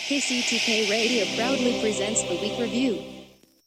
KCTK Radio proudly presents the Week Review.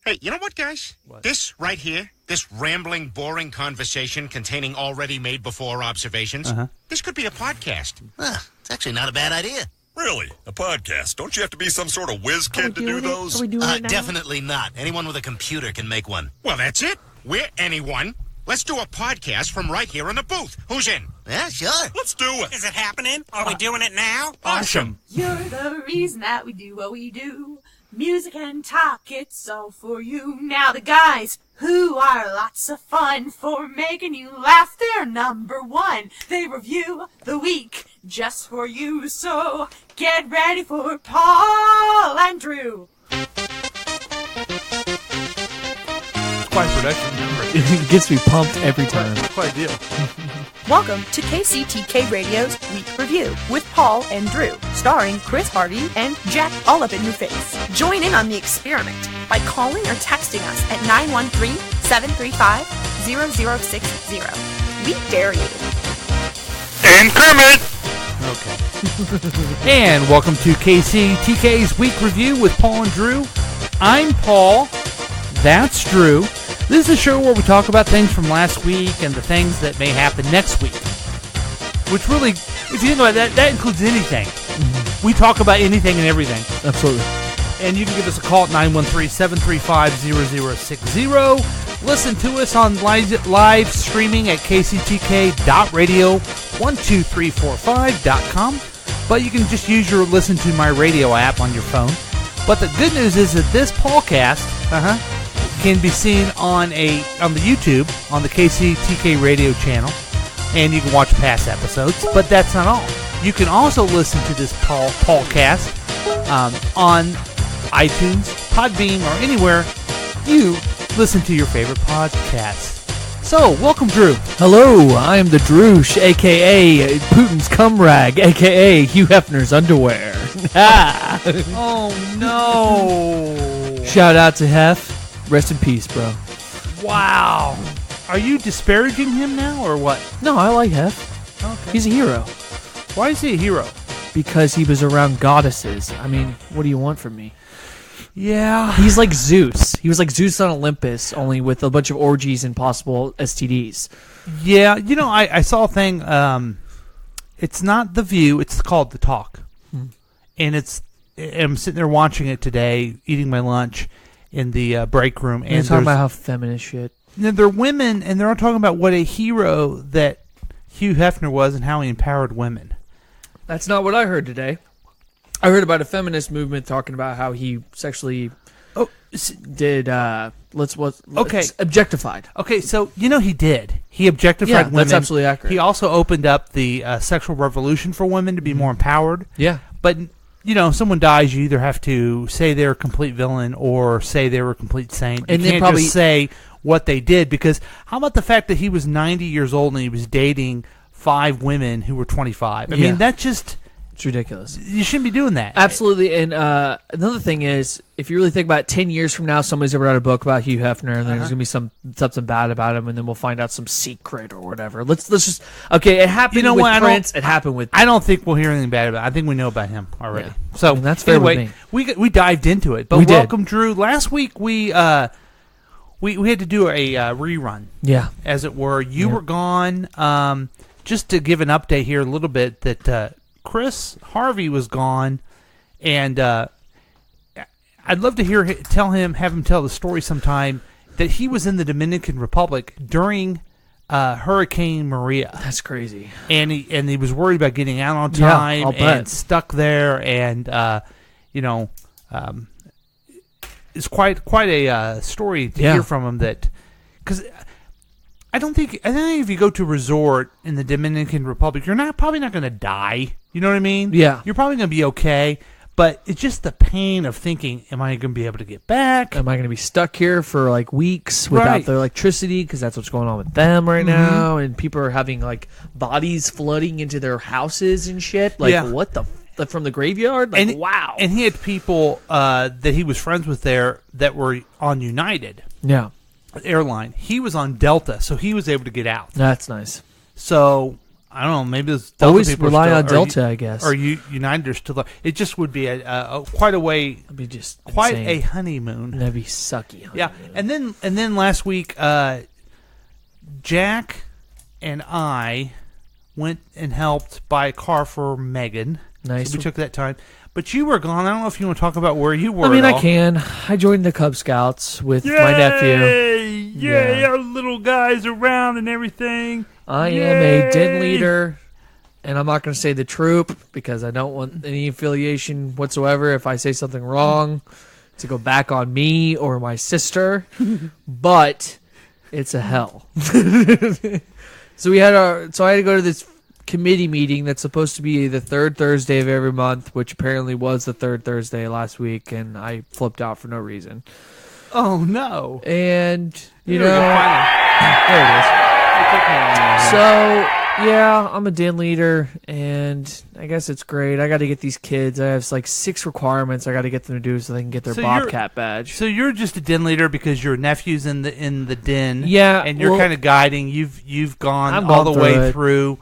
Hey, you know what, guys? What? This right here, this rambling, boring conversation containing already made before observations, this could be a podcast. It's actually not a bad idea. Really? A podcast? Don't you have to be some sort of whiz kid to do those? Are we doing it now? Definitely not. Anyone with a computer can make one. Well, that's it. We're anyone. Let's do a podcast from right here in the booth. Who's in? Yeah, sure. Let's do it. Is it happening? Are we doing it now? Awesome. You're the reason that we do what we do. Music and talk, it's all for you. Now the guys who are lots of fun for making you laugh, they're number one. They review the week just for you. So get ready for Paul and Drew. Quite a production. It gets me pumped every time. Quite a deal. Welcome to KCTK Radio's Week Review with Paul and Drew, starring Chris Hardy and Jack all up in your face. Join in on the experiment by calling or texting us at 913-735-0060. We dare you. And Curmutt! Okay. And welcome to KCTK's Week Review with Paul and Drew. I'm Paul. That's Drew. This is a show where we talk about things from last week and the things that may happen next week. Which really, if you think about that, that includes anything. Mm-hmm. We talk about anything and everything. Absolutely. And you can give us a call at 913-735-0060. Listen to us on live streaming at kctk.radio12345.com. But you can just use your Listen to My Radio app on your phone. But the good news is that this podcast can be seen on the YouTube on the KCTK Radio channel, and you can watch past episodes. But that's not all. You can also listen to this Paulcast on iTunes, Podbean, or anywhere you listen to your favorite podcasts. So, welcome, Drew. Hello, I am the Droosh, a.k.a. Putin's cum rag, a.k.a. Hugh Hefner's underwear. Oh, no. Shout out to Hef. Rest in peace, bro. Wow. Are you disparaging him now, or what? No, I like Hef. Okay. He's a hero. Why is he a hero? Because he was around goddesses. I mean, what do you want from me? Yeah. He's like Zeus. He was like Zeus on Olympus, only with a bunch of orgies and possible STDs. Yeah, you know, I saw a thing. It's not The View. It's called The Talk. And I'm sitting there watching it today, eating my lunch in the break room. And they're talking about how feminist shit. They're women, and they're all talking about what a hero that Hugh Hefner was and how he empowered women. That's not what I heard today. I heard about a feminist movement talking about how he sexually did objectified. Okay, so you know he did. He objectified women. That's absolutely accurate. He also opened up the sexual revolution for women to be more empowered. Yeah. But you know, someone dies, you either have to say they're a complete villain or say they were a complete saint. And you can't just say what they did, because how about the fact that he was 90 years old and he was dating 5 women who were 25? I mean, that just... It's ridiculous. You shouldn't be doing that. Absolutely. And another thing is, if you really think about it, 10 years from now, somebody's ever wrote a book about Hugh Hefner, and there's going to be something bad about him, and then we'll find out some secret or whatever. Let's just... Okay, it happened with Prince. It happened with... I don't think we'll hear anything bad about it. I think we know about him already. Yeah. So, I mean, that's fair anyway, with me. We dived into it. But we welcome, did. Drew. Last week, we had to do a rerun. Yeah. As it were. You were gone. Just to give an update here a little bit, that... Chris Harvey was gone, and I'd love to have him tell the story sometime that he was in the Dominican Republic during Hurricane Maria. That's crazy. And he was worried about getting out on time and stuck there, and it's quite a story to hear from him, that because. I think if you go to a resort in the Dominican Republic, you're probably not going to die. You know what I mean? Yeah. You're probably going to be okay, but it's just the pain of thinking, am I going to be able to get back? Am I going to be stuck here for like weeks without their electricity? Because that's what's going on with them right now, and people are having like bodies flooding into their houses and shit. Like what the from the graveyard? Like, wow. And he had people that he was friends with there that were on United. Yeah. Airline. He was on Delta, so he was able to get out. That's nice. So I don't know. Maybe those Delta Always people rely are on still, Delta, I guess. Or United are still. It just would be quite a way. It'd be just quite insane. a honeymoon. That'd be sucky. Yeah, and then last week, Jack and I went and helped buy a car for Megan. Nice. So we took that time. But you were gone. I don't know if you want to talk about where you were. I mean, at I all. can. I joined the Cub Scouts with my nephew. Yay! Our little guys around and everything. I am a den leader, and I'm not going to say the troop because I don't want any affiliation whatsoever. If I say something wrong, to go back on me or my sister, but it's a hell. So I had to go to this committee meeting that's supposed to be the third Thursday of every month, which apparently was the third Thursday last week, and I flipped out for no reason. Oh no! And you There we know, go, finally. there it is. So yeah, I'm a den leader, and I guess it's great. I got to get these kids. I have like 6 requirements I got to get them to do so they can get their So Bobcat badge. So you're just a den leader because your nephew's in the den. Yeah, and you're well, kind of guiding. You've gone I've all gone the way through it. through,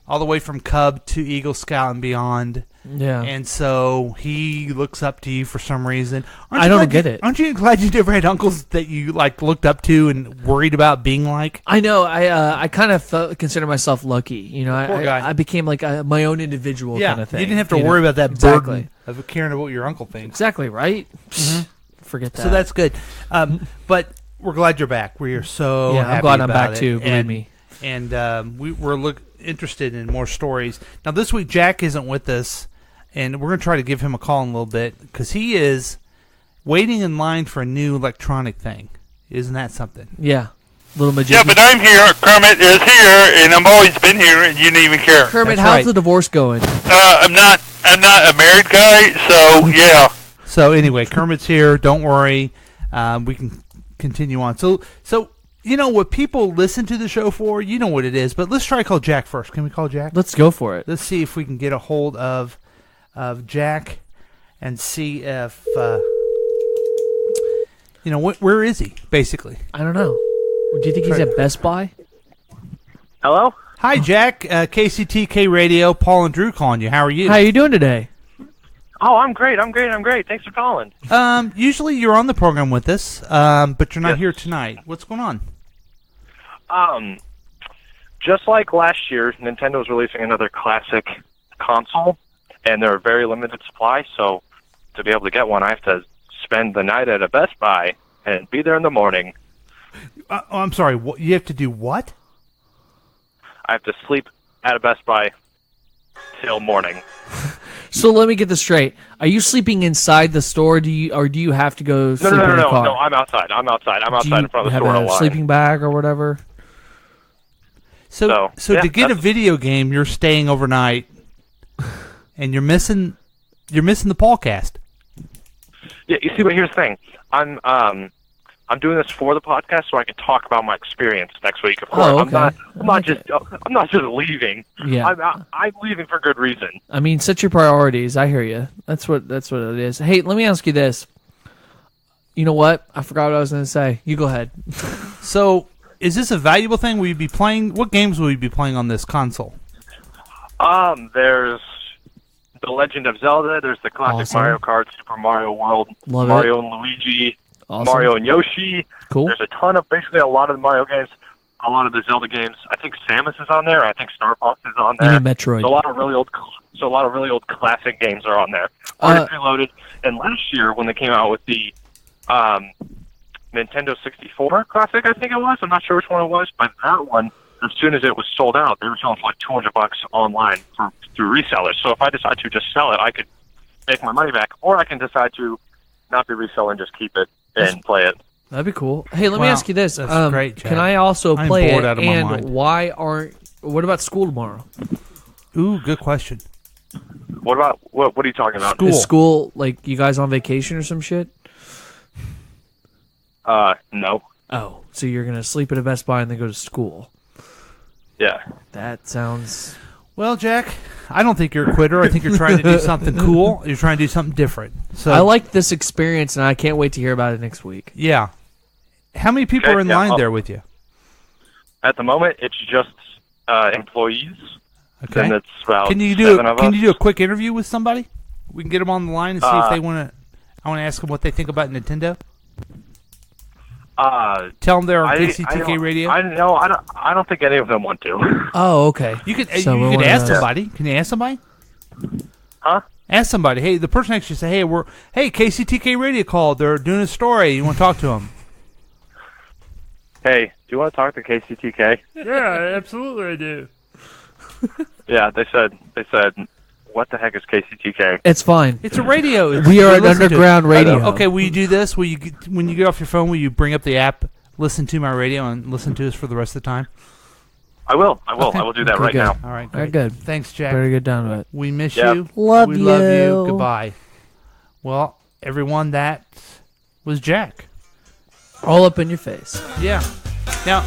all the way from Cub to Eagle Scout and beyond. Yeah. And so he looks up to you for some reason. I don't get it. Aren't you glad you never had uncles that you like looked up to and worried about being like? I know. I kind of consider myself lucky. You know, Poor guy. I became like my own individual Yeah, kind of thing. you didn't have to you worry know? about that Exactly. burden of caring about what your uncle thinks. Exactly right. Forget that. So that's good. But we're glad you're back. We are so Yeah, happy I'm glad I'm about back it. too. Believe And- me. And we're interested in more stories. Now, this week, Jack isn't with us, and we're going to try to give him a call in a little bit because he is waiting in line for a new electronic thing. Isn't that something? Yeah. Little magician. Yeah, but I'm here. Kermit is here, and I've always been here, and you didn't even care. Kermit, That's how's right. the divorce going? I'm not a married guy, so yeah. So anyway, Kermit's here. Don't worry. We can continue on. So you know what people listen to the show for? You know what it is. But let's try to call Jack first. Can we call Jack? Let's go for it. Let's see if we can get a hold of Jack and see if where is he? Basically, I don't know. Do you think he's at Best Buy? Hello? Hi, Jack. KCTK Radio. Paul and Drew calling you. How are you? How are you doing today? Oh, I'm great. Thanks for calling. Usually you're on the program with us, but you're not here tonight. What's going on? Just like last year, Nintendo's releasing another classic console, and they're a very limited supply, so to be able to get one, I have to spend the night at a Best Buy and be there in the morning. I'm sorry. You have to do what? I have to sleep at a Best Buy till morning. So let me get this straight. Are you sleeping inside the store? Do you have to go sleep in your car? No, I'm outside. I'm outside in front of the have store. a sleeping bag or whatever? So yeah, to get a video game, you're staying overnight, and you're missing the podcast. Yeah, you see, but here's the thing. I'm doing this for the podcast so I can talk about my experience next week. Of course, Oh, okay. I'm not just leaving. Yeah. I'm leaving for good reason. I mean, set your priorities. I hear you. That's what it is. Hey, let me ask you this. You know what? I forgot what I was going to say. You go ahead. So, is this a valuable thing? Will you be playing? What games will you be playing on this console? There's The Legend of Zelda. There's the classic Awesome. Mario Kart, Super Mario World, Love Mario and Luigi, Awesome. Mario and Yoshi. Cool. There's a ton of basically a lot of the Mario games, a lot of the Zelda games. I think Samus is on there. I think Star Fox is on You there. mean Metroid. So a lot of really old classic games are on there. Artist Reloaded. And last year when they came out with the Nintendo 64 Classic, I think it was. I'm not sure which one it was, but that one, as soon as it was sold out, they were selling for like $200 online through resellers. So if I decide to just sell it, I could make my money back, or I can decide to not be reselling, just keep it and play it. That'd be cool. Hey, let me Wow, ask you this. that's great, Jack. Can I also I'm play bored it? out of my And mind. what about school tomorrow? Ooh, good question. What are you talking about? School. Is school, like, you guys on vacation or some shit? No. Oh, so you're going to sleep at a Best Buy and then go to school. Yeah. That sounds... Well, Jack, I don't think you're a quitter. I think you're trying to do something cool. You're trying to do something different. So I like this experience, and I can't wait to hear about it next week. Yeah. How many people Okay, are in yeah, line I'll- there with you? At the moment, it's just employees. Okay. And it's about Can you seven of us. do a quick interview with somebody? We can get them on the line and see if they want to. I want to ask them what they think about Nintendo. Tell them they're on KCTK Radio. I don't think any of them want to. Oh, okay. You could ask somebody. Can you ask somebody? Huh? Ask somebody. Hey, the person next to you say, hey, KCTK Radio called. They're doing a story. You want to talk to them? Hey, do you want to talk to KCTK? Yeah, absolutely I do. Yeah, they said, what the heck is KCTK? It's fine. It's a radio. We are an underground radio. Okay, will you do this? When you get off your phone, will you bring up the app, listen to my radio, and listen to us for the rest of the time? I will. Okay. I will do that right good. now. All right, Very good. Thanks, Jack. Better get down with it. We miss Yep. you. Love we love you. you. Goodbye. Well, everyone, that was Jack. All up in your face. Yeah. Now,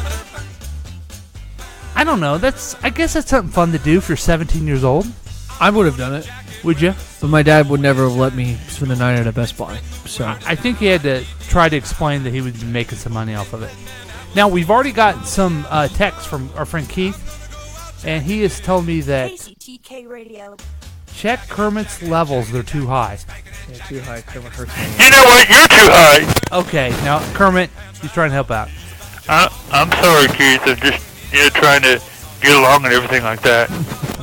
I don't know. I guess that's something fun to do if you're 17 years old. I would have done it. Would you? But my dad would never have let me spend the night at a Best Buy. So I think he had to try to explain that he would be making some money off of it. Now, we've already got some texts from our friend Keith, and he has told me that KCTK Radio. check Curmutt's levels. They're too high. Yeah, too high. Kermit hurts me. You know what? You're too high. Okay, now, Kermit, he's trying to help out. I'm sorry, Keith. I'm just trying to get along and everything like that.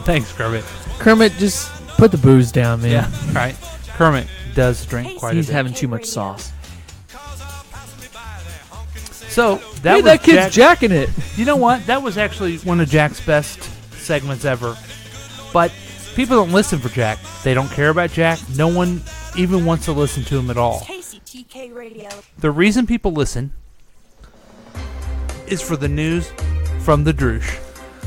Thanks, Kermit. Kermit, just put the booze down, man. Yeah, right. Kermit does drink quite a bit. He's having too much sauce. So that that kid's jacking it. You know what? That was actually one of Jack's best segments ever. But people don't listen for Jack. They don't care about Jack. No one even wants to listen to him at all. KCTK Radio. The reason people listen is for the news from the Droosh.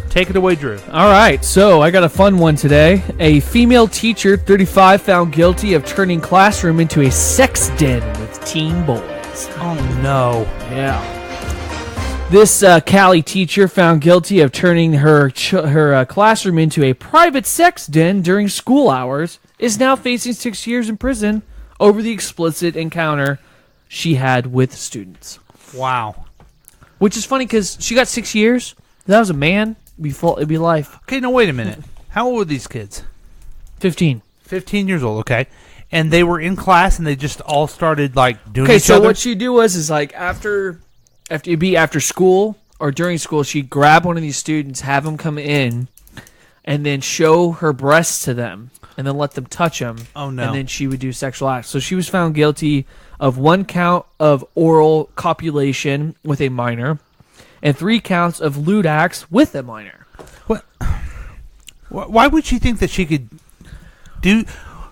Take it away, Drew. All right, so I got a fun one today. A female teacher, 35, found guilty of turning classroom into a sex den with teen boys. Oh, no. Yeah. This Cali teacher found guilty of turning her classroom into a private sex den during school hours is now facing 6 years in prison over the explicit encounter she had with students. Wow. Which is funny because she got 6 years. If that was a man, it'd be life. Okay, now wait a minute. How old were these kids? 15. 15 years old, okay. And they were in class and they just all started doing each other? Okay, so what she'd do is after school or during school, she'd grab one of these students, have them come in, and then show her breasts to them, and then let them touch them. Oh, no. And then she would do sexual acts. So she was found guilty of 1 count of oral copulation with a minor and 3 counts of lewd acts with a minor. What? Why would she think that she could do...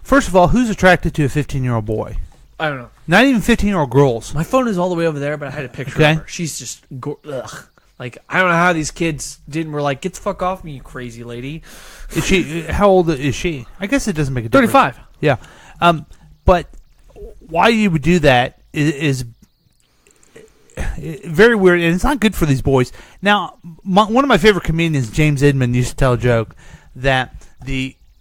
First of all, who's attracted to a 15-year-old boy? I don't know. Not even 15-year-old girls. My phone is all the way over there, but I had a picture of her. She's just... ugh. I don't know how these kids were like, get the fuck off me, you crazy lady. Is she? How old is she? I guess it doesn't make a difference. 35. Yeah. But why you would do that is very weird, and it's not good for these boys. Now, one of my favorite comedians, James Idman, used to tell a joke that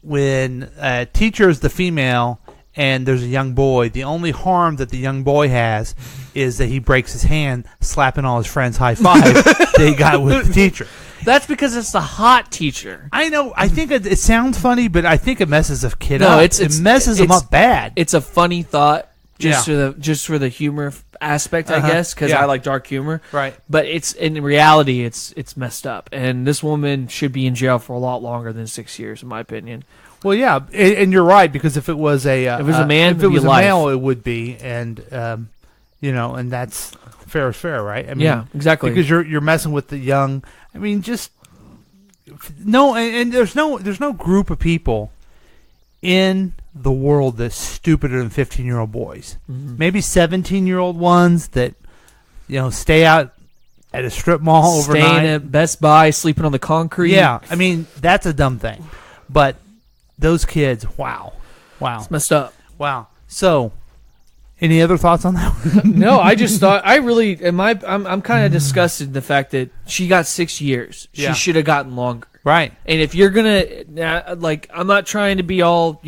when a teacher is the female and there's a young boy, the only harm that the young boy has is that he breaks his hand slapping all his friends high five that he got with the teacher. That's because it's the hot teacher. I know. I think it sounds funny, but I think it messes a kid up. It messes him up bad. It's a funny thought just for the humor aspect, I guess, because I like dark humor. Right. But in reality, it's messed up, and this woman should be in jail for a lot longer than 6 years, in my opinion. Well, yeah, and you're right, because if it was a man, if it was a male, it would be, and and that's fair is fair, right? I mean, yeah, exactly. Because you're messing with the young. I mean, just no, and there's no group of people in the world that's stupider than 15-year-old boys. Mm-hmm. Maybe 17-year-old ones that stay out at a strip mall overnight, staying at Best Buy, sleeping on the concrete. Yeah, I mean that's a dumb thing, but those kids, wow, it's messed up. Wow. So, any other thoughts on that? No, I just thought I'm kind of disgusted the fact that she got 6 years. She should have gotten longer. Right. And if you're gonna I'm not trying to be all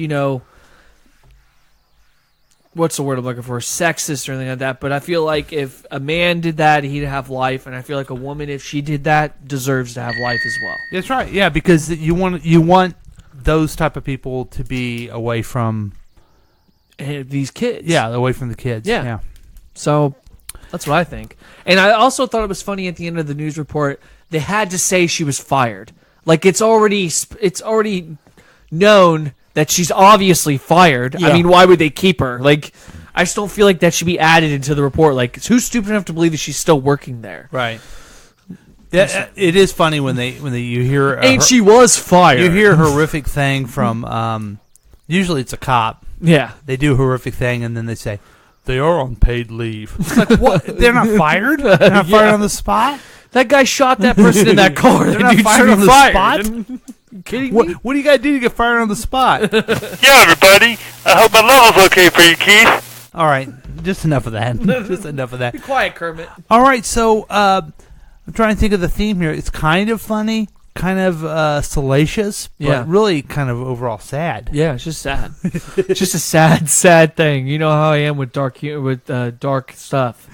what's the word I'm looking for? Sexist or anything like that. But I feel like if a man did that, he'd have life, and I feel like a woman, if she did that, deserves to have life as well. That's right. Yeah, because you want those type of people to be away from these kids. Yeah, away from the kids. Yeah. So that's what I think. And I also thought it was funny at the end of the news report, they had to say she was fired. Like it's already known that she's obviously fired. Yeah. I mean, why would they keep her? Like, I just don't feel like that should be added into the report. Like, who's stupid enough to believe that she's still working there? Right. Yeah, it is funny when you hear and she was fired. You hear a horrific thing from usually it's a cop. Yeah, they do a horrific thing and then they say they are on paid leave. It's like what? They're not fired. They're not fired on the spot. That guy shot that person in that car. They're not fired on the spot. You kidding me? What do you got to do to get fired on the spot? Yeah, everybody. I hope my level's okay for you, Keith. All right, just enough of that. Just enough of that. Be quiet, Kermit. All right, so I'm trying to think of the theme here. It's kind of funny, kind of salacious, but really kind of overall sad. Yeah, it's just sad. It's just a sad thing. You know how I am with dark stuff.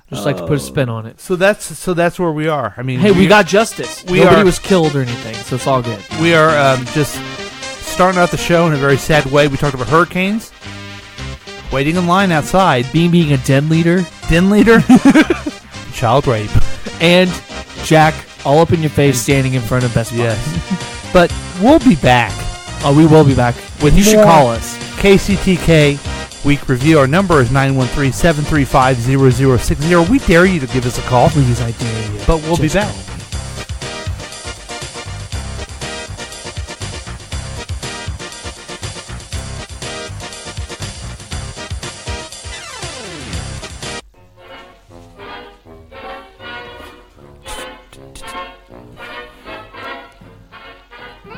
Just like to put a spin on it. So that's where we are. I mean, hey, we got justice. Nobody was killed or anything, so it's all good. We are just starting out the show in a very sad way. We talked about hurricanes, waiting in line outside, being a den leader, child rape, and Jack all up in your face standing in front of Best Buy. Yes. But we'll be back. Oh, we will be back. You should call us. KCTK Week Review. Our number is 913-735-0060. We dare you to give us a call. Please, I dare you. But we'll be back.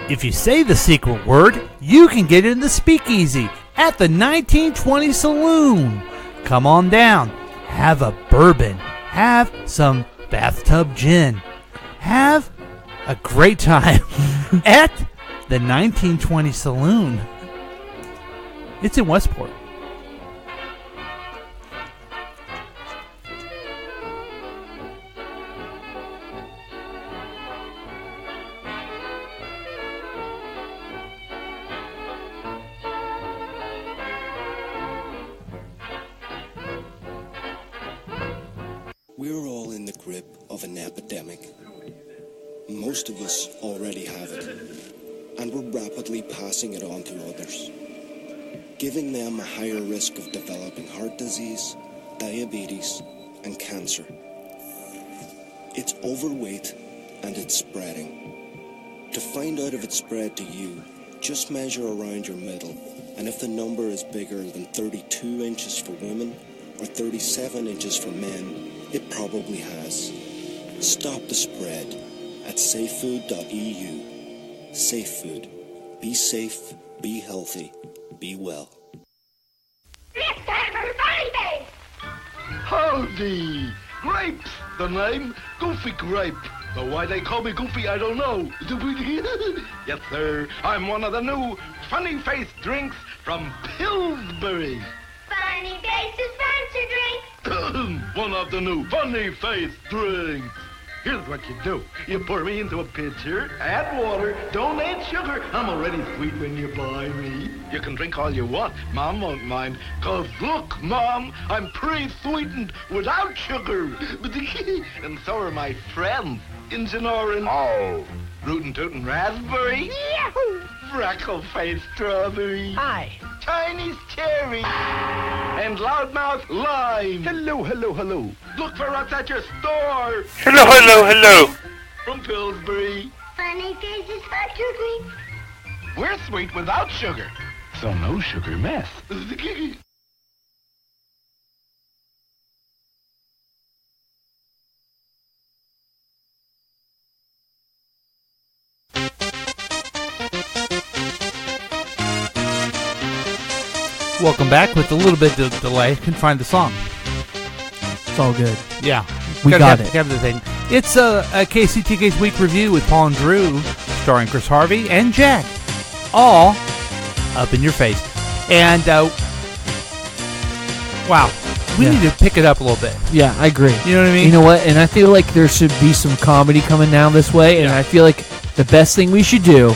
If you say the secret word, you can get in the speakeasy at the 1920 Saloon. Come on down, have a bourbon, have some bathtub gin, have a great time at the 1920 Saloon. It's in Westport. We're all in the grip of an epidemic. Most of us already have it, and we're rapidly passing it on to others, giving them a higher risk of developing heart disease, diabetes, and cancer. It's overweight, and it's spreading. To find out if it's spread to you, just measure around your middle, and if the number is bigger than 32 inches for women or 37 inches for men, it probably has. Stop the spread at safefood.eu. Safe Food. Be safe, be healthy, be well. Howdy! Grapes, the name. Goofy Grape. Though why they call me Goofy, I don't know. Yes, sir. I'm one of the new funny-faced drinks from Pillsbury. Funny Face's fancy drink. One of the new funny-faced drinks. Here's what you do. You pour me into a pitcher, add water, don't add sugar. I'm already sweet when you buy me. You can drink all you want. Mom won't mind. 'Cause look, Mom, I'm pre-sweetened without sugar. And so are my friends. Injun Orange. Oh. Rootin' Tootin' Raspberry. Yahoo! Freckle-faced Strawberry. Hi. Chinese Cherry. And Loudmouth Lime. Hello, hello, hello. Look for us at your store. Hello, hello, hello. From Pillsbury. Funny Face's fancy drink. We're sweet without sugar. So no sugar mess. Welcome back with a little bit of delay. Couldn't find the song. It's all good. Yeah. We got it. Got the thing. It's a KCTK's Week Review with Paul and Drew, starring Chris Harvey and Jack. All up in your face. And Wow. We need to pick it up a little bit. Yeah, I agree. You know what I mean? You know what? And I feel like there should be some comedy coming down this way, and I feel like the best thing we should do,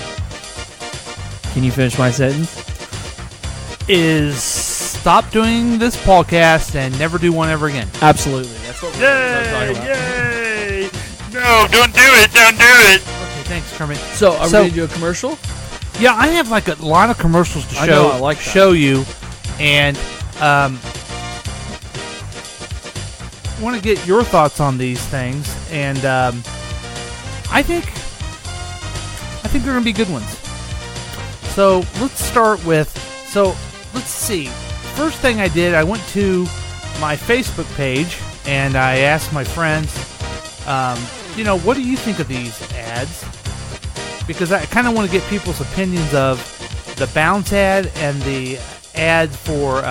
can you finish my sentence? Is stop doing this podcast and never do one ever again. Absolutely. That's what we're talking about. Yay! No, don't do it. Don't do it. Okay, thanks, Kermit. So, are we going to do a commercial? Yeah, I have like a lot of commercials to show you, and want to get your thoughts on these things, and I think they're going to be good ones. So let's start with. So let's see. First thing I did, I went to my Facebook page and I asked my friends, what do you think of these ads? Because I kind of want to get people's opinions of the Bounce ad and the ad for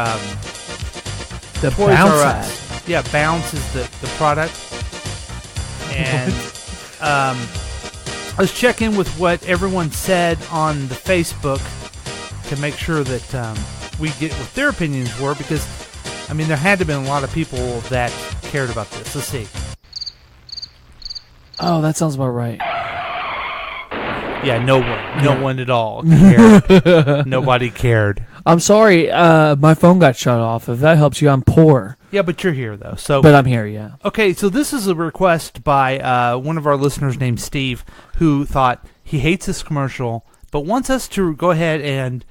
the Toys Bounce R ad. Us. Yeah, Bounce is the product. And let's check in with what everyone said on the Facebook to make sure that we get what their opinions were, because, I mean, there had to have been a lot of people that cared about this. Let's see. Oh, that sounds about right. Yeah, no one at all cared. Nobody cared. I'm sorry, my phone got shut off. If that helps you, I'm poor. Yeah, but you're here, though. But I'm here, yeah. Okay, so this is a request by one of our listeners named Steve, who thought he hates this commercial, but wants us to go ahead and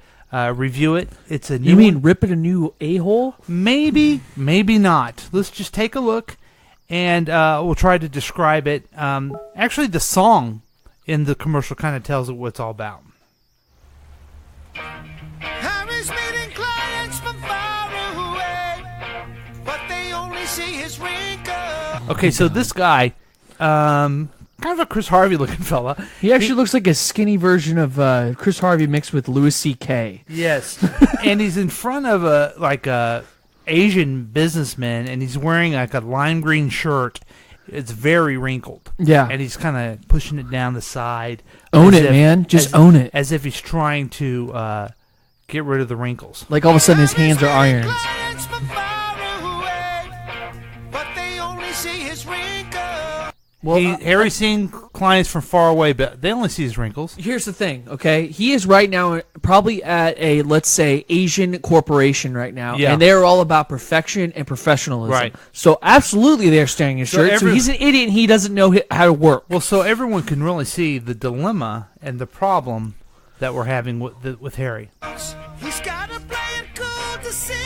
review it. It's a new You mean rip it a new a-hole? Maybe, maybe not. Let's just take a look, and we'll try to describe it. Actually, the song in the commercial kind of tells it what it's all about. Harry's meeting clients from far away, but they only see his wrinkle. Okay, so this guy, kind of a Chris Harvey looking fella. He actually looks like a skinny version of Chris Harvey mixed with Louis C.K. Yes, and he's in front of a Asian businessman, and he's wearing like a lime green shirt. It's very wrinkled. Yeah. And he's kind of pushing it down the side. Own it, man. Just own it. As if he's trying to get rid of the wrinkles. Like all of a sudden his hands are irons. Well, Harry's seeing clients from far away, but they only see his wrinkles. Here's the thing, okay? He is right now probably at a, let's say, Asian corporation right now. Yeah. And they're all about perfection and professionalism. Right. So absolutely they're staring his shirt. So he's an idiot and he doesn't know how to work. Well, so everyone can really see the dilemma and the problem that we're having with Harry. He's gotta play it cool to seal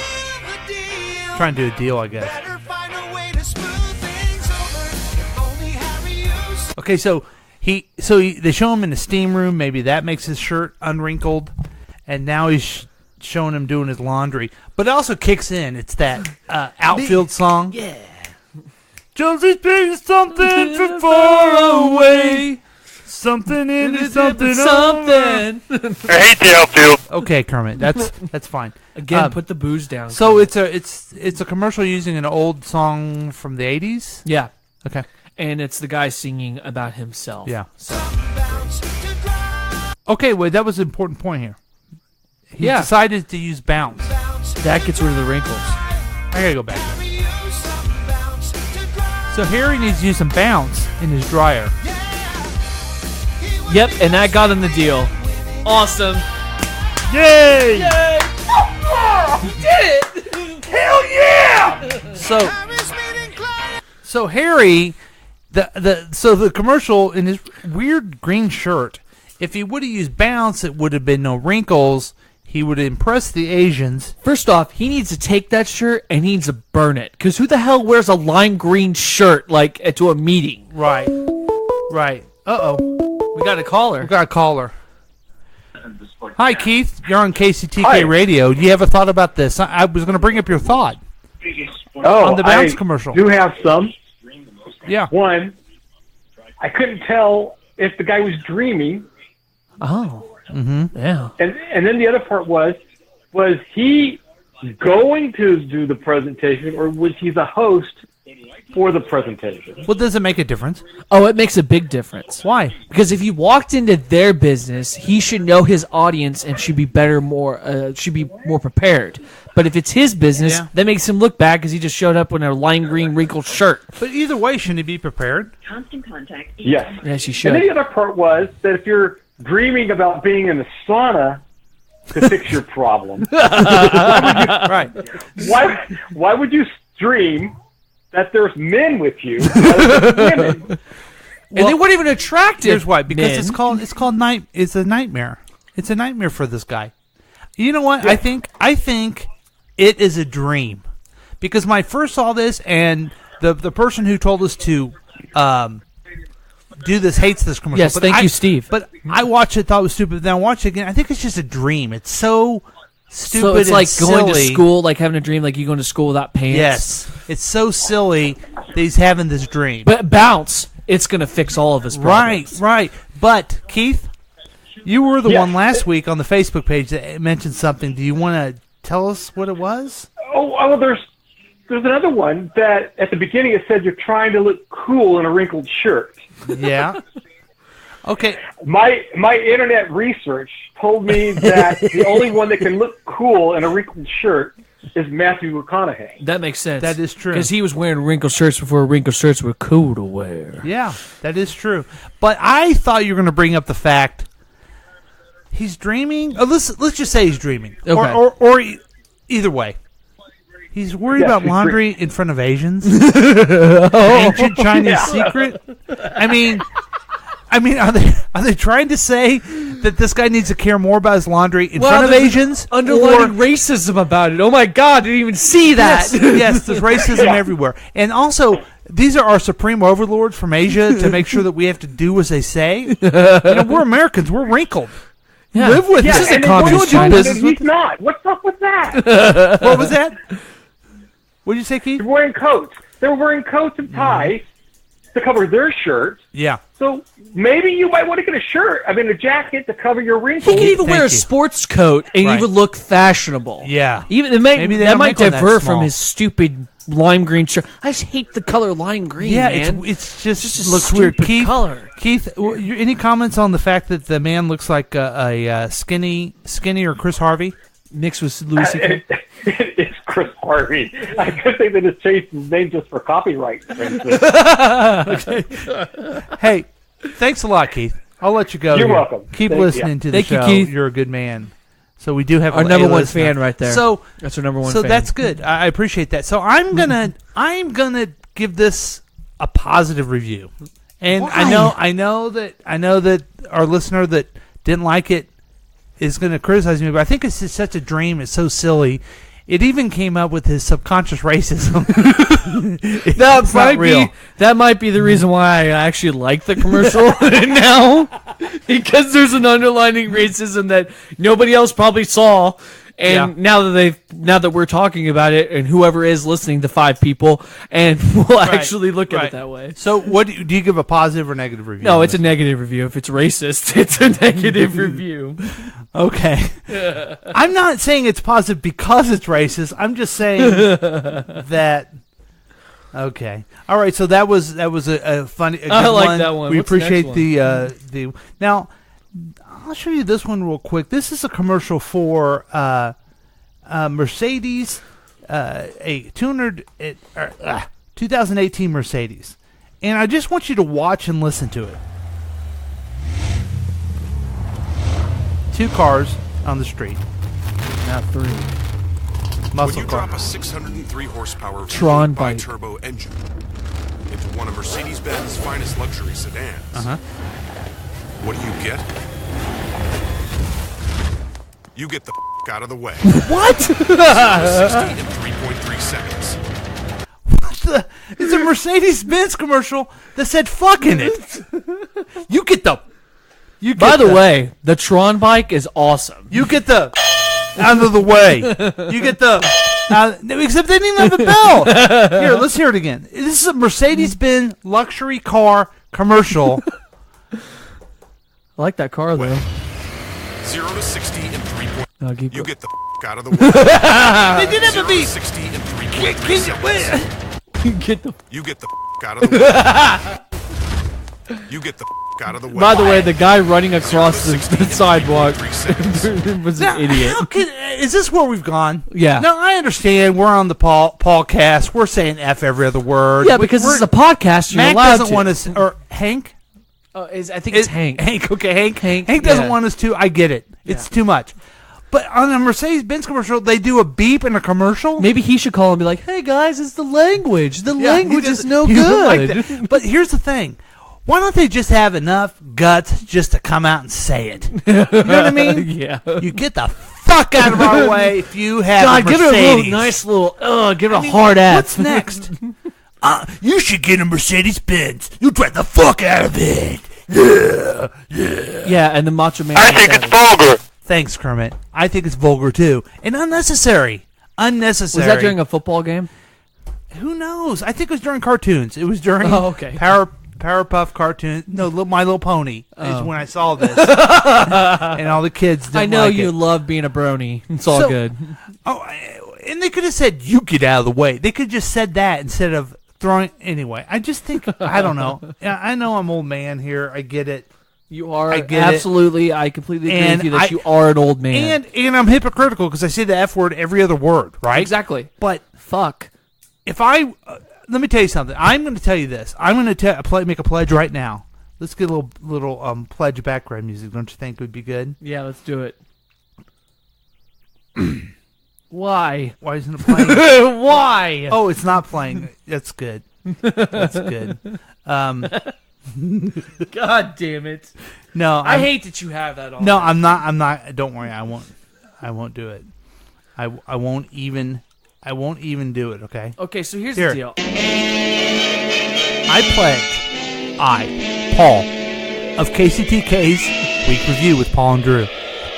the deal. Trying to do a deal, I guess. Better find a way to smooth things over. If only Harry used. Okay, so they show him in the steam room. Maybe that makes his shirt unwrinkled, and now he's showing him doing his laundry. But it also kicks in. It's that outfield song. Yeah. Josie's doing something from far away. Something into something. Something. I hate the outfield. Okay, Kermit, that's fine. Again, put the booze down. So it's a commercial using an old song from the 80s? Yeah. Okay. And it's the guy singing about himself. Yeah. Okay, well, that was an important point here. He decided to use Bounce. That gets rid of the wrinkles. I gotta go back. So Harry needs to use some Bounce in his dryer. Yep, and that got him the deal. Awesome. Yay! Yay! He did it! Hell yeah! So Harry, the commercial in his weird green shirt, if he would have used Bounce, it would have been no wrinkles. He would have impressed the Asians. First off, he needs to take that shirt and he needs to burn it. Because who the hell wears a lime green shirt to a meeting? Right. Uh-oh. We got a caller. Hi, Keith. You're on KCTK Radio. Do you have a thought about this? I was going to bring up your thought on the Bounce commercial. I do have some. Yeah. One, I couldn't tell if the guy was dreaming. Oh. Mm-hmm. Yeah. And then the other part was he going to do the presentation, or was he the host for the presentation? Well, does it make a difference? Oh, it makes a big difference. Why? Because if he walked into their business, he should know his audience and should be more prepared. But if it's his business, that makes him look bad because he just showed up in a lime green wrinkled shirt. But either way, shouldn't he be prepared? Constant contact. Yes. Yes, he should. And then the other part was that if you're dreaming about being in the sauna to fix your problem, right? Why would you dream that there's men with you rather than women? And they weren't even attractive. Here's why: because men. it's called It's a nightmare. It's a nightmare for this guy. You know what? I think it is a dream, because when I first saw this, and the person who told us to do this hates this commercial. Yes, but thank you, Steve. But I watched it, thought it was stupid. Then I watched it again. I think it's just a dream. It's so stupid. So it's and like going to silly. school, like having a dream, like you going to school without pants. Yes, it's so silly that he's having this dream. But bounce, it's going to fix all of his problems. Right. But Keith, you were the Yes. one last week on the Facebook page that mentioned something. Do you want to tell us what it was? Oh, well, there's another one that at the beginning it said you're trying to look cool in a wrinkled shirt. Yeah. Okay. My internet research told me that the only one that can look cool in a wrinkled shirt is Matthew McConaughey. That makes sense. That is true. Because he was wearing wrinkled shirts before wrinkled shirts were cool to wear. Yeah, that is true. But I thought you were going to bring up the fact he's dreaming. Let's just say he's dreaming. Okay. Or either way. He's worried Yes, about he's laundry in front of Asians. Ancient Chinese secret. I mean, are they trying to say that this guy needs to care more about his laundry in front of Asians? Underlying racism about it. Oh my God, I didn't even see that. Yes, there's racism everywhere. And also, these are our supreme overlords from Asia to make sure that we have to do as they say. We're Americans. We're wrinkled. Yeah. Live with Yeah, this. and communist then China. he's not. What's up with that? What was that? What did you say, Keith? They're wearing coats. They were wearing coats and ties to cover their shirts. Yeah. So maybe you might want to get a jacket to cover your wrinkles. He can even wear a sports coat and Right. even look fashionable. Yeah. Even Maybe they that don't might make one that divert small. from his stupid lime green shirt. I just hate the color lime green. Yeah, man. it's just Just a looks weird. stupid Keith, color. Keith, any comments on the fact that the man looks like a skinny or Chris Harvey mixed with Louis C.K.? It's Chris Harvey. I could think they just changed his name just for copyright infringement. Hey, thanks a lot, Keith. I'll let you go. You're here. welcome. Keep Thank listening you. to the Thank you, show. Keith. You're a good man. So we do have Our a number one listener. fan right there. So that's our number one So fan. that's good. I appreciate that. So I'm gonna give this a positive review. And Why? I know that our listener that didn't like it is going to criticize me, but I think it's just such a dream. It's so silly. It even came up with his subconscious racism. That might be the reason why I actually like the commercial now, because there's an underlying racism that nobody else probably saw. And now that we're talking about it, and whoever is listening to 5 people, and we'll actually look at it that way. So, what do you give a positive or negative review? No, it's a negative review. If it's racist, it's a negative review. Okay. I'm not saying it's positive because it's racist. I'm just saying that. Okay. All right. So that was a funny. A good I like one. that one. We What's the next appreciate one? the now. I'll show you this one real quick. This is a commercial for Mercedes, a 2018 Mercedes, and I just want you to watch and listen to it. 2 cars on the street. Not 3. When you drop a 603 horsepower Tron V8 bike. turbo engine into one of Mercedes-Benz finest luxury sedans, what do you get? You get the out of the way. What? 0 to 60 in 3.3 seconds. It's a Mercedes-Benz commercial that said "fuck" in it. You get the. By the way, the Tron bike is awesome. You get the out of the way. You get the. Except they didn't even have a bell. Here, let's hear it again. This is a Mercedes-Benz luxury car commercial. I like that car though. 0 to 60 in 3. You get the out of the way. They did have a beat. 0 to 60 in 3.3 seconds. You get the out of the way. You get the fuck out of the way. By the way, the guy running across the sidewalk was an idiot. Is this where we've gone? Yeah. No, I understand. We're on the Paulcast. We're saying F every other word. Yeah, because this is a podcast. You're Mac allowed doesn't to. want us, or Hank. I think it's Hank. Hank, okay, Hank doesn't want us to. I get it. It's too much. But on a Mercedes-Benz commercial, they do a beep in a commercial. Maybe he should call and be like, "Hey guys, it's the language. The Yeah, language he is doesn't- no he doesn't like good." that. But here's the thing. Why don't they just have enough guts just to come out and say it? You know what I mean? Yeah. You get the fuck out of our way if you have God, a give Mercedes. it a little nice little. Give it a hard ass. What's next? You should get a Mercedes-Benz. You drive the fuck out of it. Yeah, yeah. Yeah, and the Macho Man. I think it's vulgar. Thanks, Kermit. I think it's vulgar too, and unnecessary. Unnecessary. Was that during a football game? Who knows? I think it was during cartoons. It was during Powerpuff cartoons. No, My Little Pony is when I saw this, and all the kids. Didn't I know like you it. love being a brony. It's all good. Oh, and they could have said, "You get out of the way." They could have just said that instead of throwing. Anyway, I just think I don't know. I know I'm old man here. I get it. You are I get absolutely. I completely agree And with you that I- you are an old man. And I'm hypocritical because I say the F word every other word, right? Exactly. But fuck. If I let me tell you something. I'm going to tell you this. I'm going to make a pledge right now. Let's get a little pledge background music. Don't you think would be good? Yeah, let's do it. Why? Why isn't it playing? Why? Oh, it's not playing. That's good. That's good. God damn it! No, I hate that you have that on. No, I'm not. Don't worry. I won't do it. I won't even do it. Okay. Okay, so here's the deal. I pledge, Paul, of KCTK's Week Review with Paul and Drew,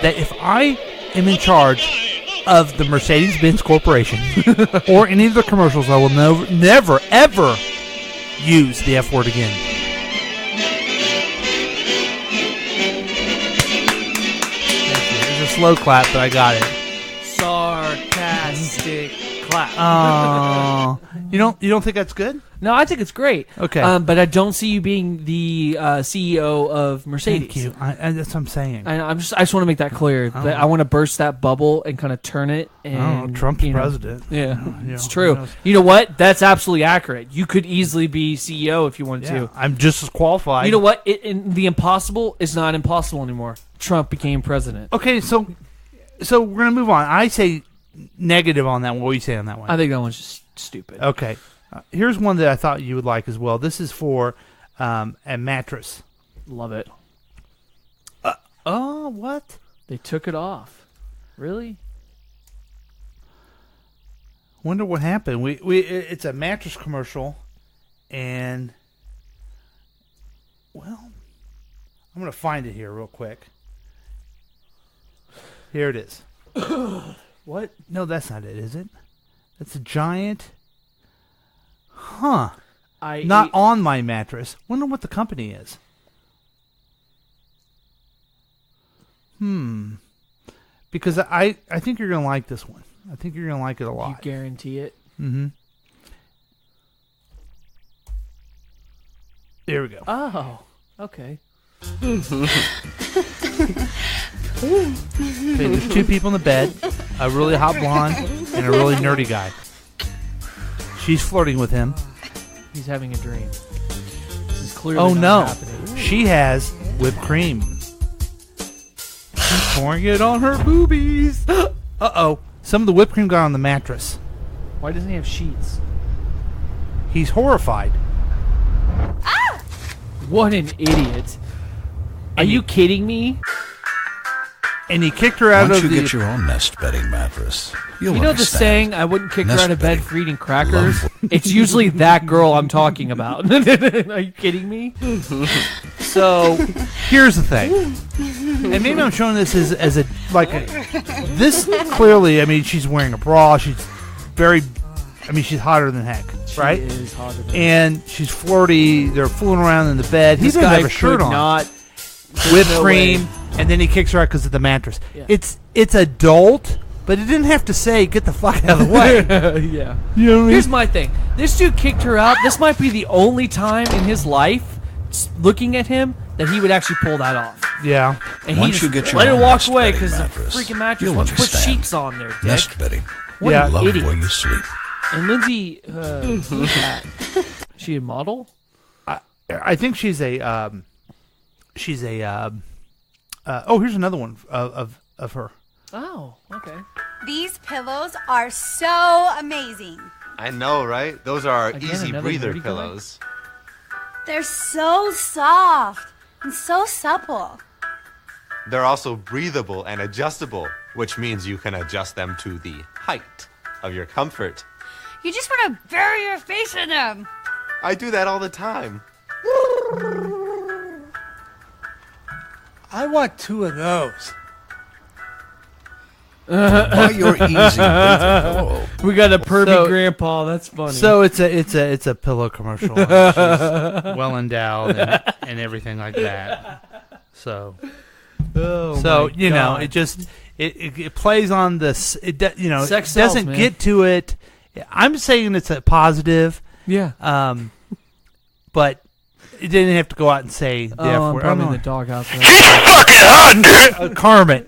that if I am in charge of the Mercedes-Benz Corporation or any of the commercials, I will never, ever use the F word again. Thank you. It's a slow clap, but I got it. Sarcastic clap. Oh, you don't think that's good? No, I think it's great. Okay. But I don't see you being the CEO of Mercedes. Thank you. That's what I'm saying. I just want to make that clear. Oh. That I want to burst that bubble and kind of turn it. And Trump's you know, president. Yeah, Yeah, it's who true. knows? You know what? That's absolutely accurate. You could easily be CEO if you wanted to. I'm just as qualified. You know what? The impossible is not impossible anymore. Trump became president. Okay, so we're gonna move on. I say negative on that one. What do you say on that one? I think that one's just stupid. Okay. Here's one that I thought you would like as well. This is for a mattress. Love it. Oh, what? They took it off. Really? Wonder what happened. It's a mattress commercial, and well, I'm gonna find it here real quick. Here it is. What? No, that's not it, is it? That's a giant. Huh. Not on my mattress. Wonder what the company is. Because I think you're going to like this one. I think you're going to like it a lot. You guarantee it? Mm-hmm. There we go. Oh, okay. Okay, there's two people in the bed. A really hot blonde and a really nerdy guy. She's flirting with him. He's having a dream. This is clearly Oh not no. happening. She has whipped cream. She's pouring it on her boobies. Uh-oh. Some of the whipped cream got on the mattress. Why doesn't he have sheets? He's horrified. What an idiot. Are you kidding me? And he kicked her out Once of you the... get your own nest bedding mattress, you'll You know the understand. saying, I wouldn't kick her Nest out of bed bedding. for eating crackers? It's usually that girl I'm talking about. Are you kidding me? So, here's the thing. And maybe I'm showing this as a this clearly, I mean, she's wearing a bra. She's she's hotter than heck, right? She is hotter than And she's flirty. They're fooling around in the bed. He This doesn't guy have a shirt could on. not- Whipped no cream, way. and then he kicks her out because of the mattress. Yeah. It's adult, but it didn't have to say, get the fuck out of the way. Yeah. You know what I mean? Here's my thing. This dude kicked her out. This might be the only time in his life, looking at him, that he would actually pull that off. Yeah. And Once he you just get your let it own walk nest away bedding because the mattress, freaking mattress. you'll Why don't you put understand. sheets on there, Dick? Nest bedding. What Yeah. an Love idiot. where you sleep. And Lindsay, who's that? She a model? I think she's a. Oh, here's another one of her. Oh, okay. These pillows are so amazing. I know, right? Those are our Again, easy another breather nerdy pillows. They're so soft and so supple. They're also breathable and adjustable, which means you can adjust them to the height of your comfort. You just want to bury your face in them. I do that all the time. I want 2 of those. Buy your easy breather pillow. We got a pervy So- grandpa. That's funny. So it's a pillow commercial. She's well endowed and everything like that. So, my you know, God. it just it plays on this. Sex it sells, doesn't man. get to it. I'm saying it's a positive. Yeah. But it didn't have to go out and say the F I'm word. probably I in don't the doghouse. know. Kermit,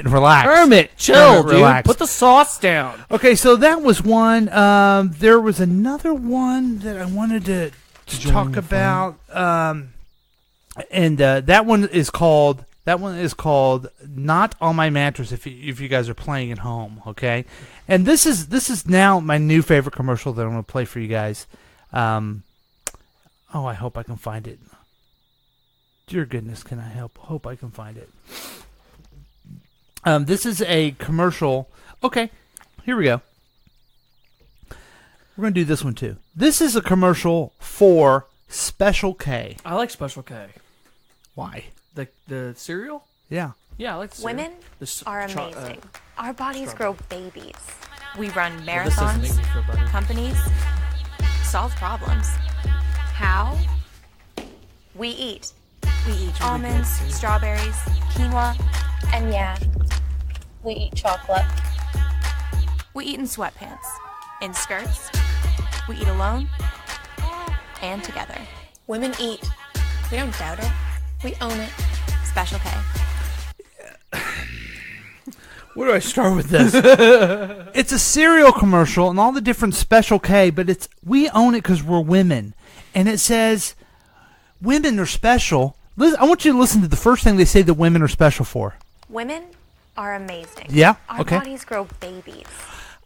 relax. Kermit, chill, Kermit, dude. relax. Put the sauce down. Okay, so that was one. There was another one that I wanted to talk the about, and that one is called "Not on My Mattress." If you guys are playing at home, okay, and this is now my new favorite commercial that I'm going to play for you guys. Oh, I hope I can find it. Dear goodness, can I hope I can find it. This is a commercial. Okay, here we go. We're going to do this one too. This is a commercial for Special K. I like Special K. Why? The cereal? Yeah. Yeah, I like the cereal. Women The are cho- amazing. Our bodies strawberry. grow babies. We run Well, this doesn't make marathons, me feel better. companies, solve problems. How? We eat. We eat almonds, strawberries, quinoa, and yeah, we eat chocolate. We eat in sweatpants, in skirts. We eat alone and together. Women eat. We don't doubt it. We own it. Special K. Where do I start with this? It's a cereal commercial and all the different Special K, but we own it because we're women. And it says, women are special. I want you to listen to the first thing they say that women are special for. Women are amazing. Yeah, Our okay. bodies grow babies.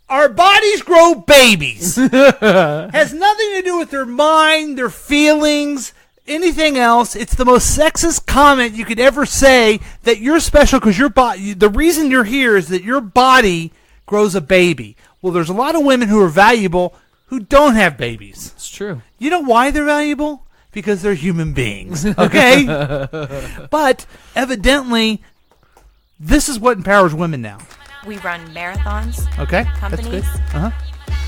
Our bodies grow babies. Has nothing to do with their mind, their feelings, anything else. It's the most sexist comment you could ever say, that you're special because your body. The reason you're here is that your body grows a baby. Well, there's a lot of women who are valuable who don't have babies. It's true. You know why they're valuable? Because they're human beings. Okay? But evidently, this is what empowers women now. We run marathons. Okay, that's Companies. good. Uh-huh.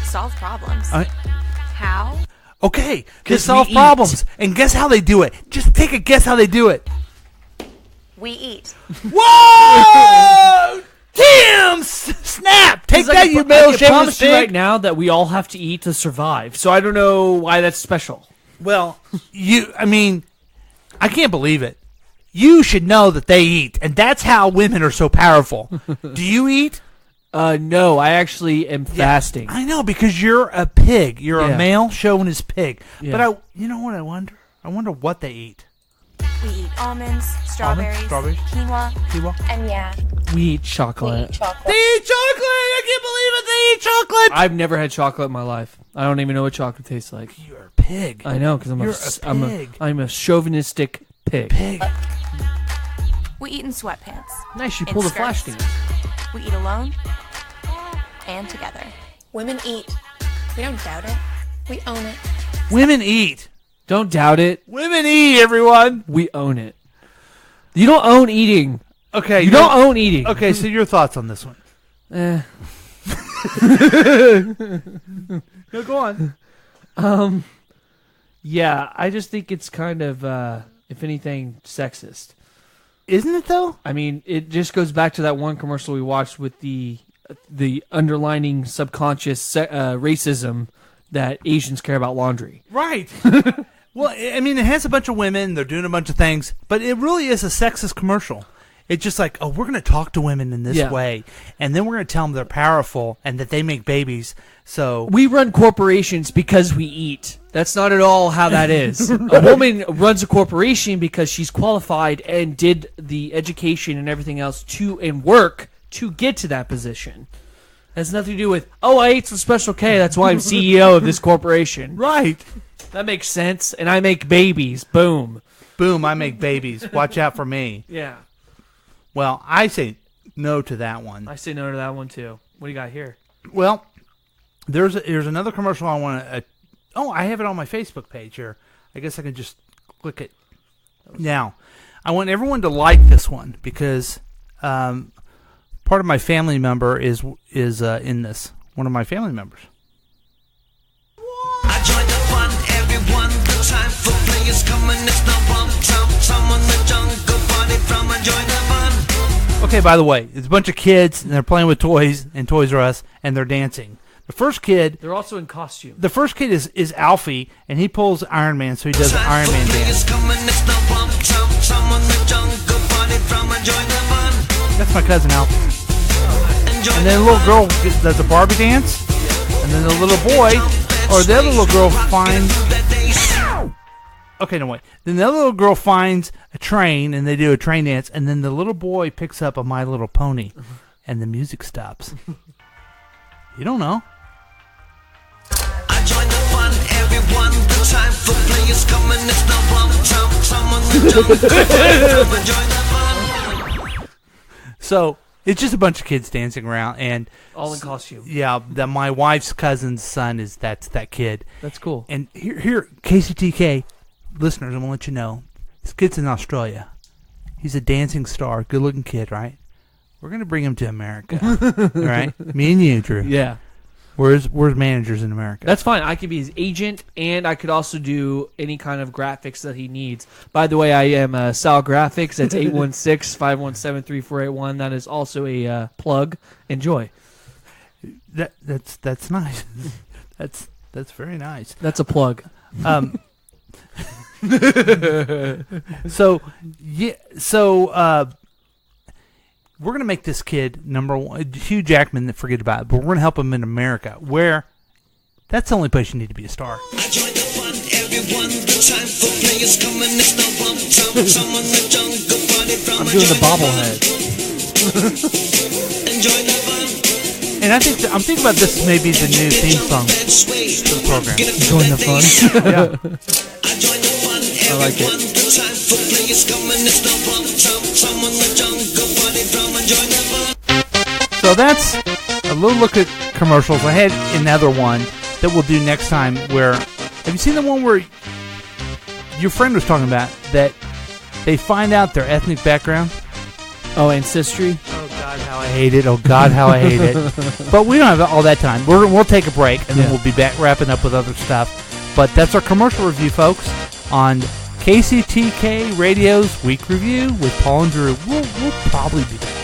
Solve problems. All right. How? Okay, they 'Cause solve we problems. And guess how they do it? Just take a guess how they do it. We eat. Whoa! Tim! Snap! Take It's like that, I you pro- male I can promise shameless you right pig! now that we all have to eat to survive. So I don't know why that's special. Well, I can't believe it. You should know that they eat, and that's how women are so powerful. Do you eat? No, I actually am fasting. I know, because you're a pig. You're Yeah. a male showing his pig. Yeah. But you know what I wonder? I wonder what they eat. We eat almonds, strawberries, strawberries, quinoa, and yeah, We eat chocolate. chocolate. They eat chocolate! I can't believe it! They eat chocolate! I've never had chocolate in my life. I don't even know what chocolate tastes like. You're a pig. I know, because You're a pig. I'm a chauvinistic pig. We eat in sweatpants. Nice, you in pulled a skirts. flash dance. We eat alone and together. Women eat. We don't doubt it. We own it. Women eat. Don't doubt it. Women eat, everyone. We own it. You don't own eating. Okay. You don't own eating. Okay, so your thoughts on this one? No, go on. Yeah, I just think it's kind of, if anything, sexist. Isn't it, though? I mean, it just goes back to that one commercial we watched with the underlining subconscious racism that Asians care about laundry. Right. Well, I mean, it has a bunch of women. They're doing a bunch of things, but it really is a sexist commercial. It's just like, oh, we're going to talk to women in this way, and then we're going to tell them they're powerful and that they make babies. So we run corporations because we eat. That's not at all how that is. A woman runs a corporation because she's qualified and did the education and everything else and work to get to that position. It has nothing to do with, oh, I ate some Special K, that's why I'm CEO of this corporation. Right. That makes sense. And I make babies. Boom. Boom, I make babies. Watch out for me. Yeah. Well, I say no to that one. I say no to that one, too. What do you got here? Well, there's another commercial I want to... I have it on my Facebook page here. I guess I can just click it. Now, I want everyone to like this one because part of my family member is in this. One of my family members. I join the fun, everyone, the time for players coming, it's no bump, someone the jungle party from a join the fun. Okay, by the way, it's a bunch of kids, and they're playing with toys and Toys R Us, and they're dancing. The first kid... They're also in costume. The first kid is Alfie, and he pulls Iron Man, so he does the Iron Man dance. That's my cousin Alfie. And then the little girl does a Barbie dance, and then the little boy, or the other little girl finds... Okay, no, wait. Then the other little girl finds a train, and they do a train dance, and then the little boy picks up a My Little Pony, and the music stops. You don't know. I join the fun, everyone, the time for players coming, it's no bump, someone the jungle. So, it's just a bunch of kids dancing around, and... All in costume. Yeah, that my wife's cousin's son that's that kid. That's cool. And here, KCTK... Listeners, I'm going to let you know, this kid's in Australia. He's a dancing star, good-looking kid, right? We're going to bring him to America, right? Me and you, Drew. Yeah. Where's managers in America? That's fine. I could be his agent, and I could also do any kind of graphics that he needs. By the way, I am Sal Graphics. That's 816-517-3481. That is also a plug. Enjoy. That's nice. That's very nice. That's a plug. So we're gonna make this kid number one. Hugh Jackman, forget about it, but we're gonna help him in America, where that's the only place you need to be a star. I join the fun, everyone, the time for players coming, it's no bump, someone the jungle party from I'm doing the bobblehead. Enjoy the fun. And I think I'm thinking about this maybe the new theme song for the program. Join the fun. Yeah. I like it. So that's a little look at commercials. I had another one that we'll do next time where... Have you seen the one where your friend was talking about that they find out their ethnic background? Oh, ancestry? Oh, God, how I hate it. Oh, God, how I hate it. But we don't have all that time. We'll take a break, and then we'll be back wrapping up with other stuff. But that's our commercial review, folks, on KCTK Radio's Week Review with Paul and Drew. We'll probably be back.